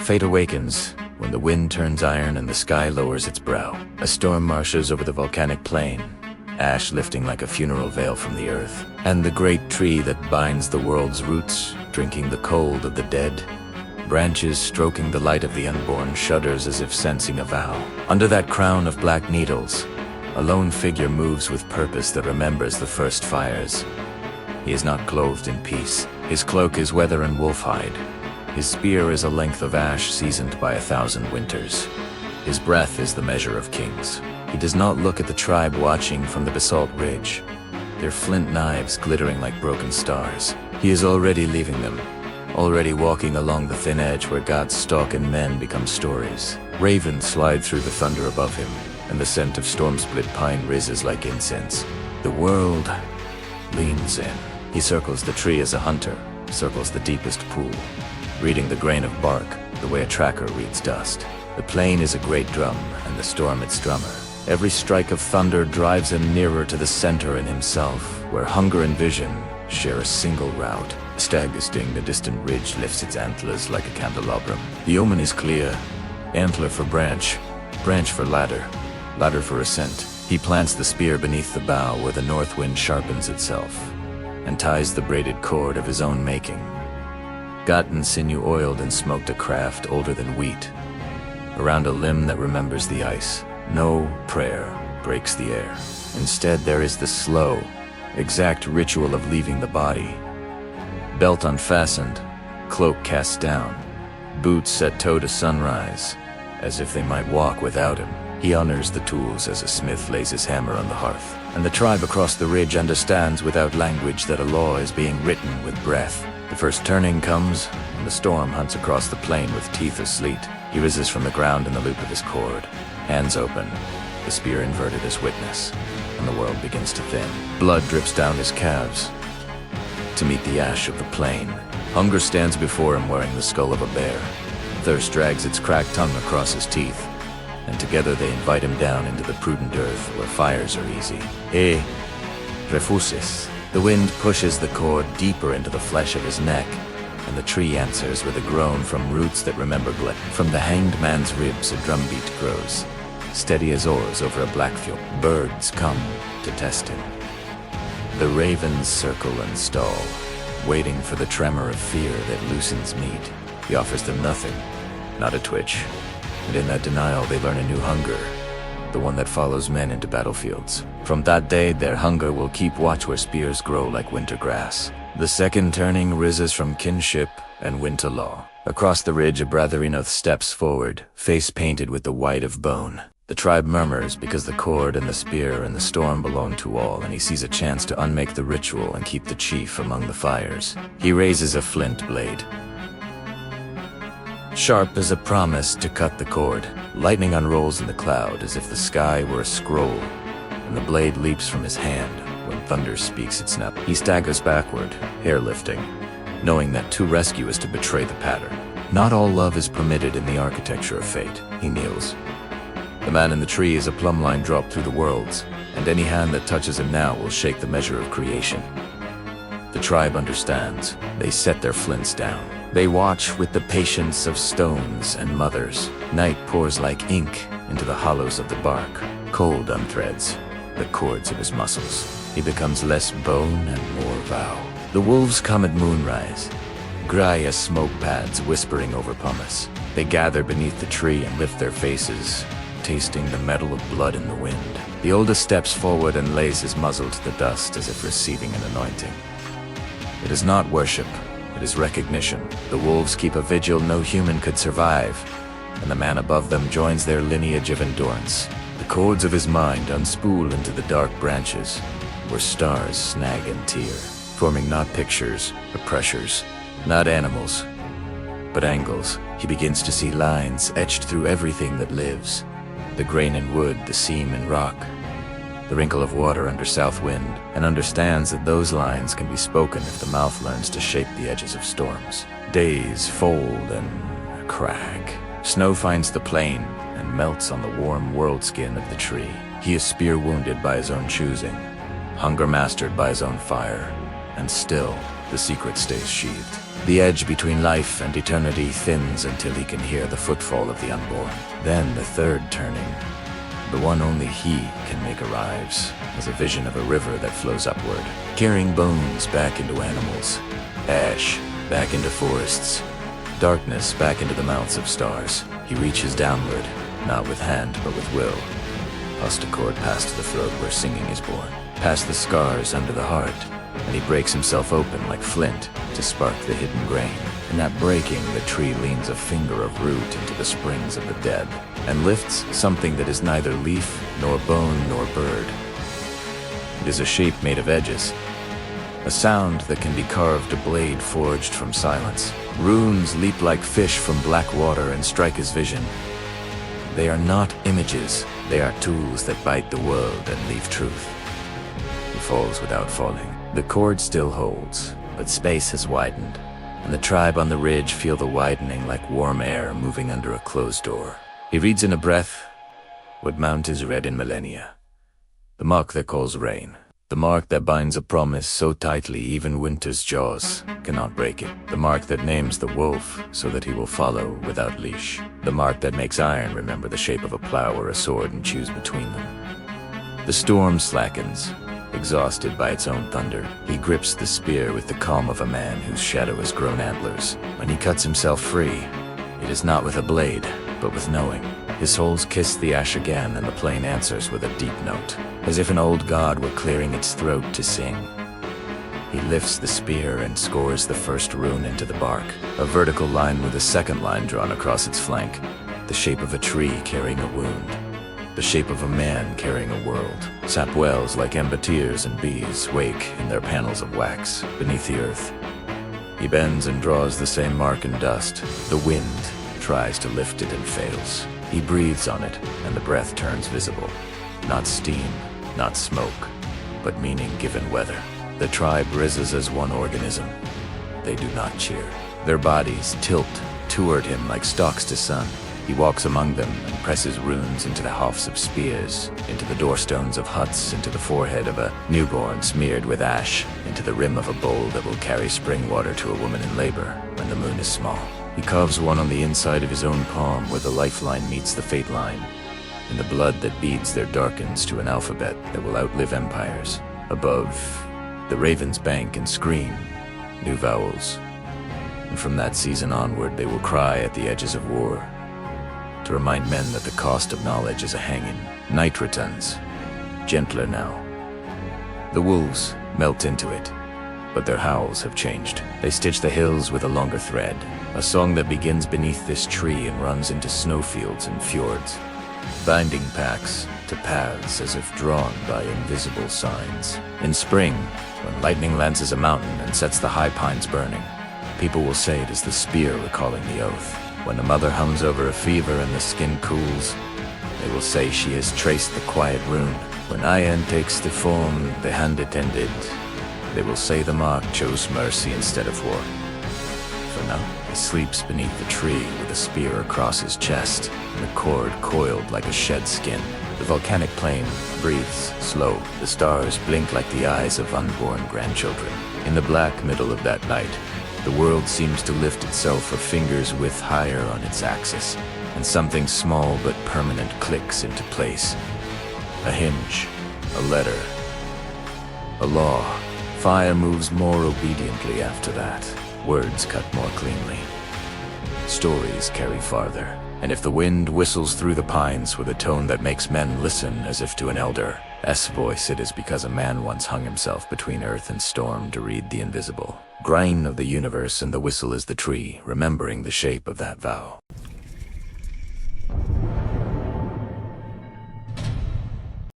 Fate awakens when the wind turns iron and the sky lowers its brow. A storm marches over the volcanic plain, ash lifting like a funeral veil from the earth. And the great tree that binds the world's roots, drinking the cold of the dead, branches stroking the light of the unborn, shudders as if sensing a vow. Under that crown of black needles, a lone figure moves with purpose that remembers the first fires. He is not clothed in peace. His cloak is weather and wolf hide. His spear is a length of ash seasoned by 1,000 winters. His breath is the measure of kings. He does not look at the tribe watching from the basalt ridge, their flint knives glittering like broken stars. He is already leaving them, already walking along the thin edge where gods stalk and men become stories. Ravens slide through the thunder above him, and the scent of storm-split pine rises like incense. The world leans in. He circles the tree as a hunter, circles the deepest pool, reading the grain of bark the way a tracker reads dust. The plain is a great drum, and the storm its drummer. Every strike of thunder drives him nearer to the center in himself, where hunger and vision share a single route. A stag is stinged, a distant ridge lifts its antlers like a candelabrum. The omen is clear. Antler for branch, branch for ladder, ladder for ascent. He plants the spear beneath the bough where the north wind sharpens itself, and ties the braided cord of his own making. Gut and sinew oiled and smoked, a craft older than wheat, around a limb that remembers the ice. No prayer breaks the air. Instead, there is the slow, exact ritual of leaving the body. Belt unfastened, cloak cast down, boots set toe to sunrise, as if they might walk without him. He honors the tools as a smith lays his hammer on the hearth. And the tribe across the ridge understands without language that a law is being written with breath. The first turning comes, and the storm hunts across the plain with teeth of sleet. He rises from the ground in the loop of his cord, hands open, the spear inverted as witness, and the world begins to thin. Blood drips down his calves to meet the ash of the plain. Hunger stands before him wearing the skull of a bear. Thirst drags its cracked tongue across his teeth, and together they invite him down into the prudent earth where fires are easy. Refuses. The wind pushes the cord deeper into the flesh of his neck, and the tree answers with a groan from roots that remember glut. From the hanged man's ribs a drumbeat grows, steady as oars over a black field. Birds come to test him. The ravens circle and stall, waiting for the tremor of fear that loosens meat. He offers them nothing, not a twitch. And in that denial they learn a new hunger, the one that follows men into battlefields. From that day their hunger will keep watch where spears grow like winter grass. The second turning rises from kinship and winter law. Across the ridge a Bratharinoth steps forward, face painted with the white of bone. The tribe murmurs because the cord and the spear and the storm belong to all, and he sees a chance to unmake the ritual and keep the chief among the fires. He raises a flint blade, sharp as a promise to cut the cord. Lightning unrolls in the cloud as if the sky were a scroll, and the blade leaps from his hand when thunder speaks its snap. He staggers backward, hair lifting, knowing that to rescue is to betray the pattern. Not all love is permitted in the architecture of fate. He kneels. The man in the tree is a plumb line dropped through the worlds, and any hand that touches him now will shake the measure of creation. The tribe understands. They set their flints down. They watch with the patience of stones and mothers. Night pours like ink into the hollows of the bark. Cold unthreads the cords of his muscles. He becomes less bone and more vow. The wolves come at moonrise, gray as smoke pads whispering over pumice. They gather beneath the tree and lift their faces, tasting the metal of blood in the wind. The oldest steps forward and lays his muzzle to the dust as if receiving an anointing. It is not worship. It is recognition. The wolves keep a vigil no human could survive, and the man above them joins their lineage of endurance. The cords of his mind unspool into the dark branches, where stars snag and tear, forming not pictures, but pressures, not animals, but angles. He begins to see lines etched through everything that lives. The grain in wood, the seam in rock, the wrinkle of water under south wind, and understands that those lines can be spoken if the mouth learns to shape the edges of storms. Days fold and crack. Snow finds the plain and melts on the warm world skin of the tree. He is spear wounded by his own choosing, hunger mastered by his own fire, and still the secret stays sheathed. The edge between life and eternity thins until he can hear the footfall of the unborn. Then the third turning, the one only he can make, arrives as a vision of a river that flows upward, carrying bones back into animals, ash back into forests, darkness back into the mouths of stars. He reaches downward, not with hand but with will, past a cord past the throat where singing is born, past the scars under the heart, and he breaks himself open like flint to spark the hidden grain. In that breaking, the tree leans a finger of root into the springs of the dead, and lifts something that is neither leaf, nor bone, nor bird. It is a shape made of edges, a sound that can be carved, a blade forged from silence. Runes leap like fish from black water and strike his vision. They are not images, they are tools that bite the world and leave truth. He falls without falling. The cord still holds, but space has widened, and the tribe on the ridge feel the widening like warm air moving under a closed door. He reads in a breath what Mount is read in millennia. The mark that calls rain. The mark that binds a promise so tightly even winter's jaws cannot break it. The mark that names the wolf so that he will follow without leash. The mark that makes iron remember the shape of a plow or a sword and choose between them. The storm slackens, exhausted by its own thunder. He grips the spear with the calm of a man whose shadow has grown antlers. When he cuts himself free, it is not with a blade, but with knowing. His soles kiss the ash again, and the plain answers with a deep note, as if an old god were clearing its throat to sing. He lifts the spear and scores the first rune into the bark, a vertical line with a second line drawn across its flank, the shape of a tree carrying a wound, the shape of a man carrying a world. Sap wells like embatiers and bees wake in their panels of wax beneath the earth. He bends and draws the same mark in dust. The wind tries to lift it and fails. He breathes on it, and the breath turns visible. Not steam, not smoke, but meaning given weather. The tribe rises as one organism. They do not cheer. Their bodies tilt toward him like stalks to sun. He walks among them and presses runes into the hafts of spears, into the doorstones of huts, into the forehead of a newborn smeared with ash, into the rim of a bowl that will carry spring water to a woman in labor when the moon is small. He carves one on the inside of his own palm where the lifeline meets the fate line, and the blood that beads there darkens to an alphabet that will outlive empires. Above, the ravens bank and scream, new vowels, and from that season onward they will cry at the edges of war, to remind men that the cost of knowledge is a hanging. Night returns, gentler now. The wolves melt into it, but their howls have changed. They stitch the hills with a longer thread, a song that begins beneath this tree and runs into snowfields and fjords, binding packs to paths as if drawn by invisible signs. In spring, when lightning lances a mountain and sets the high pines burning, people will say it is the spear recalling the oath. When a mother hums over a fever and the skin cools, they will say she has traced the quiet rune. When iron takes the form the hand attended, they will say the mark chose mercy instead of war. For now, he sleeps beneath the tree with a spear across his chest and the cord coiled like a shed skin. The volcanic plain breathes slow. The stars blink like the eyes of unborn grandchildren. In the black middle of that night, the world seems to lift itself a finger's width higher on its axis, and something small but permanent clicks into place. A hinge, a letter, a law. Fire moves more obediently after that. Words cut more cleanly. Stories carry farther. And if the wind whistles through the pines with a tone that makes men listen as if to an elder's voice, it is because a man once hung himself between earth and storm to read the invisible grain of the universe, and the whistle is the tree, remembering the shape of that vow.